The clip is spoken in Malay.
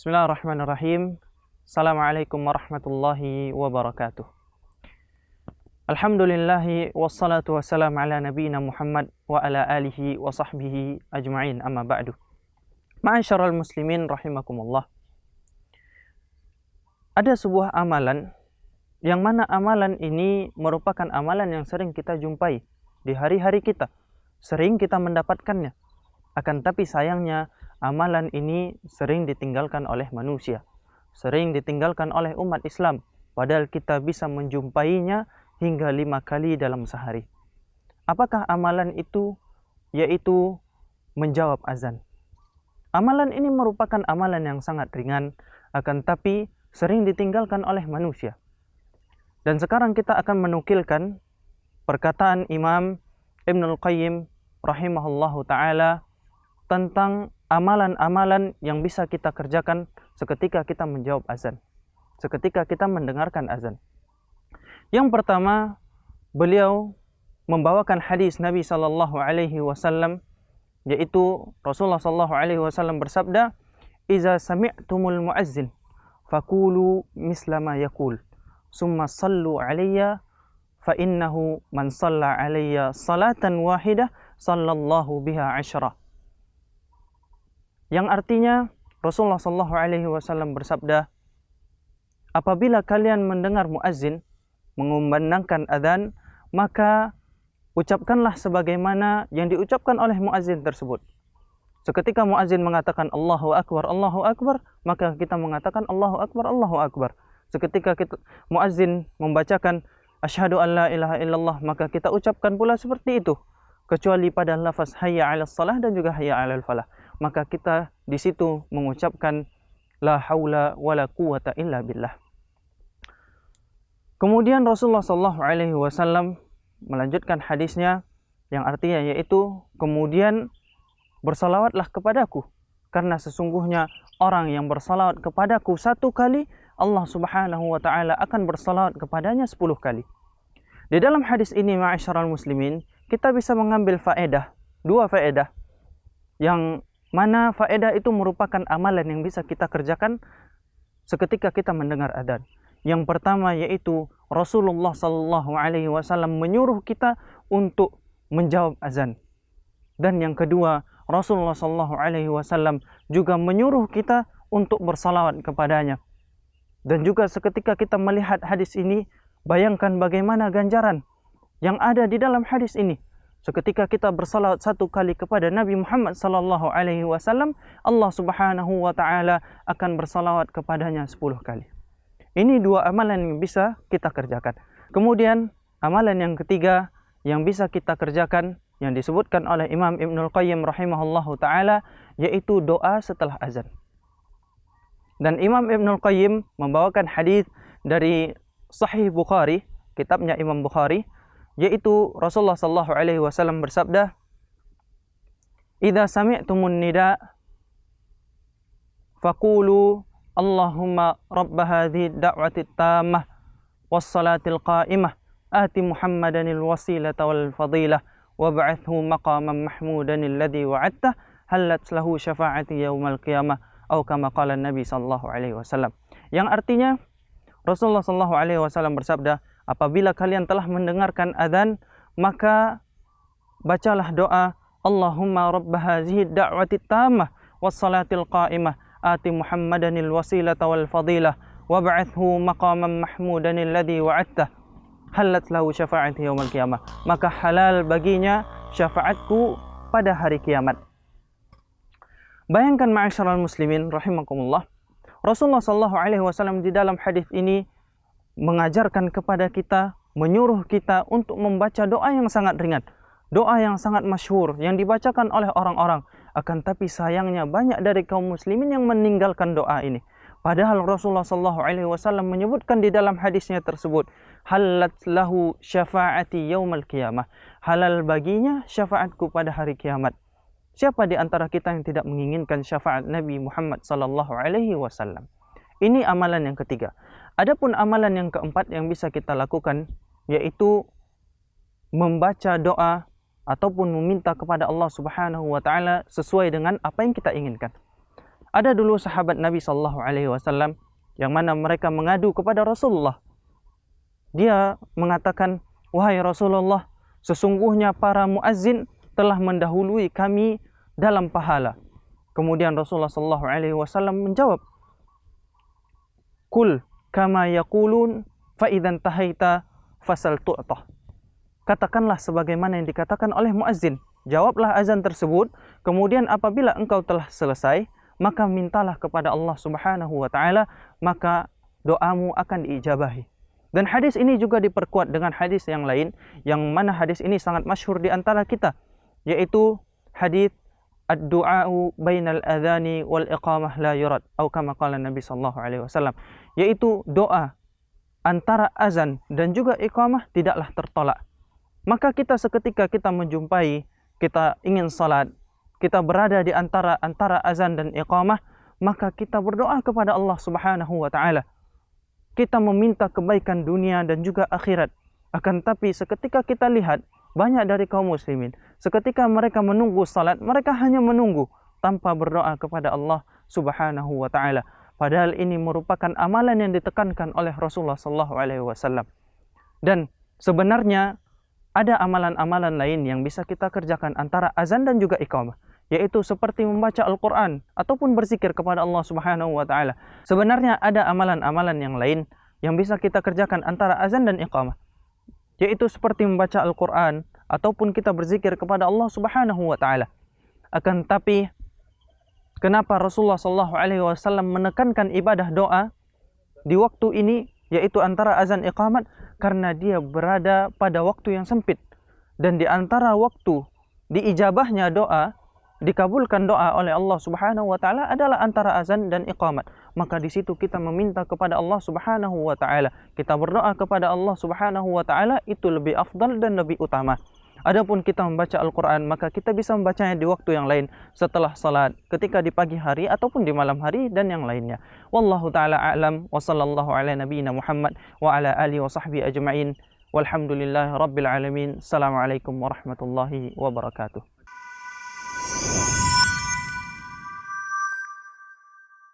Bismillahirrahmanirrahim. Assalamualaikum warahmatullahi wabarakatuh. Alhamdulillahi wassalatu wassalamu ala nabiyyina Muhammad wa ala alihi wa sahbihi ajma'in, amma ba'du. Ma'asyiral muslimin rahimakumullah. Ada sebuah amalan yang mana amalan ini merupakan amalan yang sering kita jumpai di hari-hari kita. Sering kita mendapatkannya. Akan tapi sayangnya amalan ini sering ditinggalkan oleh manusia. Sering ditinggalkan oleh umat Islam. Padahal kita bisa menjumpainya hingga 5 kali dalam sehari. Apakah amalan itu? Yaitu menjawab azan. Amalan ini merupakan amalan yang sangat ringan, akan tapi sering ditinggalkan oleh manusia. Dan sekarang kita akan menukilkan perkataan Imam Ibnul Qayyim rahimahullahu ta'ala tentang amalan-amalan yang bisa kita kerjakan seketika kita menjawab azan, seketika kita mendengarkan azan. Yang pertama, beliau membawakan hadis Nabi sallallahu alaihi wasallam, yaitu Rasulullah sallallahu alaihi wasallam bersabda, "Iza sami'tumul muazzin faqulu misla ma yaqul, summa sallu alayya fa innahu man shalla alayya salatan wahidah sallallahu biha 'ashra." Yang artinya Rasulullah sallallahu alaihi wasallam bersabda, apabila kalian mendengar muazzin mengumandangkan adzan, maka ucapkanlah sebagaimana yang diucapkan oleh muazzin tersebut. Seketika muazzin mengatakan Allahu Akbar, maka kita mengatakan Allahu Akbar, Allahu Akbar. Seketika muazzin membacakan asyhadu an la ilaha illallah, maka kita ucapkan pula seperti itu. Kecuali pada lafaz hayya 'alas shalah dan juga hayya 'alal falah, maka kita di situ mengucapkan la haula wala quwata illa billah. Kemudian Rasulullah sallallahu alaihi wasallam melanjutkan hadisnya yang artinya yaitu, kemudian bersalawatlah kepadaku, karena sesungguhnya orang yang bersalawat kepadaku 1 kali, Allah Subhanahu wa taala akan bersalawat kepadanya 10 kali. Di dalam hadis ini ma'asyiral muslimin, kita bisa mengambil faedah, 2 faedah, yang mana faedah itu merupakan amalan yang bisa kita kerjakan seketika kita mendengar adzan. Yang pertama yaitu Rasulullah sallallahu alaihi wasallam menyuruh kita untuk menjawab azan. Dan yang kedua, Rasulullah sallallahu alaihi wasallam juga menyuruh kita untuk bersalawat kepadanya. Dan juga seketika kita melihat hadis ini, bayangkan bagaimana ganjaran yang ada di dalam hadis ini. Seketika kita bersalawat 1 kali kepada Nabi Muhammad sallallahu alaihi wasallam, Allah Subhanahu wa taala akan bersalawat kepadanya 10 kali. Ini 2 amalan yang bisa kita kerjakan. Kemudian amalan yang ketiga yang bisa kita kerjakan yang disebutkan oleh Imam Ibnul Qayyim rahimahullahu taala, yaitu doa setelah azan. Dan Imam Ibnul Qayyim membawakan hadis dari Sahih Bukhari, kitabnya Imam Bukhari, yaitu Rasulullah sallallahu alaihi wasallam bersabda, "Idza sami'tumun nida faqulu Allahumma rabb hadhihi ad-da'wati at-tammah was-salatil qa'imah ati Muhammadanil wasilata wal fadilah wab'athhu maqaman mahmudan alladhi wa'adtah halat lahu syafa'ati yaumal qiyamah atau kama qala Nabi sallallahu alaihi wasallam." Yang artinya Rasulullah sallallahu alaihi wasallam bersabda, apabila kalian telah mendengarkan adzan, maka bacalah doa Allahumma rabb hadhihi ad-da'wati at-tammah was-salatil qa'imah ati Muhammadanil wasilata wal fadilah wab'athhu maqaman mahmudan alladhi wa'adtah halat lahu syafa'ati yaumil qiyamah, maka halal baginya syafaatku pada hari kiamat. Bayangkan ma'asyiral muslimin rahimakumullah, Rasulullah sallallahu alaihi wasallam di dalam hadis ini mengajarkan kepada kita, menyuruh kita untuk membaca doa yang sangat ringan, doa yang sangat masyhur yang dibacakan oleh orang-orang. Akan tapi sayangnya banyak dari kaum muslimin yang meninggalkan doa ini. Padahal Rasulullah sallallahu alaihi wasallam menyebutkan di dalam hadisnya tersebut, halat lahu syafa'ati yaumal qiyamah, halal baginya syafaatku pada hari kiamat. Siapa di antara kita yang tidak menginginkan syafaat Nabi Muhammad sallallahu alaihi wasallam? Ini amalan yang ketiga. Adapun amalan yang keempat yang bisa kita lakukan, yaitu membaca doa ataupun meminta kepada Allah Subhanahu wa taala sesuai dengan apa yang kita inginkan. Ada dulu sahabat Nabi sallallahu alaihi wasallam yang mana mereka mengadu kepada Rasulullah. Dia mengatakan, "Wahai Rasulullah, sesungguhnya para muazzin telah mendahului kami dalam pahala." Kemudian Rasulullah sallallahu alaihi wasallam menjawab, "Kul kama yaqulun fa idzan tahaita fasal tu'tah." Katakanlah sebagaimana yang dikatakan oleh muazzin. Jawablah azan tersebut, kemudian apabila engkau telah selesai, maka mintalah kepada Allah Subhanahu wa taala, maka doamu akan diijabahi. Dan hadis ini juga diperkuat dengan hadis yang lain, yang mana hadis ini sangat masyhur di antara kita, yaitu hadis ad-du'a'u bainal adhani wal iqamah la yurad, atau kama qala Nabi sallallahu alaihi wasallam, yaitu doa antara azan dan juga iqamah tidaklah tertolak. Maka kita seketika kita menjumpai, kita ingin salat, kita berada di antara azan dan iqamah, maka kita berdoa kepada Allah Subhanahu wa taala. Kita meminta kebaikan dunia dan juga akhirat. Akan tapi seketika kita lihat banyak dari kaum muslimin, seketika mereka menunggu salat, mereka hanya menunggu tanpa berdoa kepada Allah Subhanahu wa taala. Padahal ini merupakan amalan yang ditekankan oleh Rasulullah sallallahu alaihi wasallam. Dan sebenarnya ada amalan-amalan lain yang bisa kita kerjakan antara azan dan juga iqamah, yaitu seperti membaca Al-Quran ataupun berzikir kepada Allah Subhanahu wa taala. Sebenarnya ada amalan-amalan yang lain yang bisa kita kerjakan antara azan dan iqamah, yaitu seperti membaca Al-Quran ataupun kita berzikir kepada Allah Subhanahu wa taala. Akan tapi kenapa Rasulullah sallallahu alaihi wasallam menekankan ibadah doa di waktu ini, yaitu antara azan iqamat? Karena dia berada pada waktu yang sempit, dan di antara waktu diijabahnya doa, dikabulkan doa oleh Allah Subhanahu wa taala adalah antara azan dan iqamat. Maka di situ kita meminta kepada Allah Subhanahu wa taala, kita berdoa kepada Allah Subhanahu wa taala, itu lebih afdal dan lebih utama. Adapun kita membaca Al-Quran, maka kita bisa membacanya di waktu yang lain, setelah salat, ketika di pagi hari ataupun di malam hari dan yang lainnya. Wallahu ta'ala a'lam, wa sallallahu ala nabiyyina Muhammad wa ala alihi wa sahbihi ajma'in. Walhamdulillahi rabbil alamin. Assalamualaikum warahmatullahi wabarakatuh.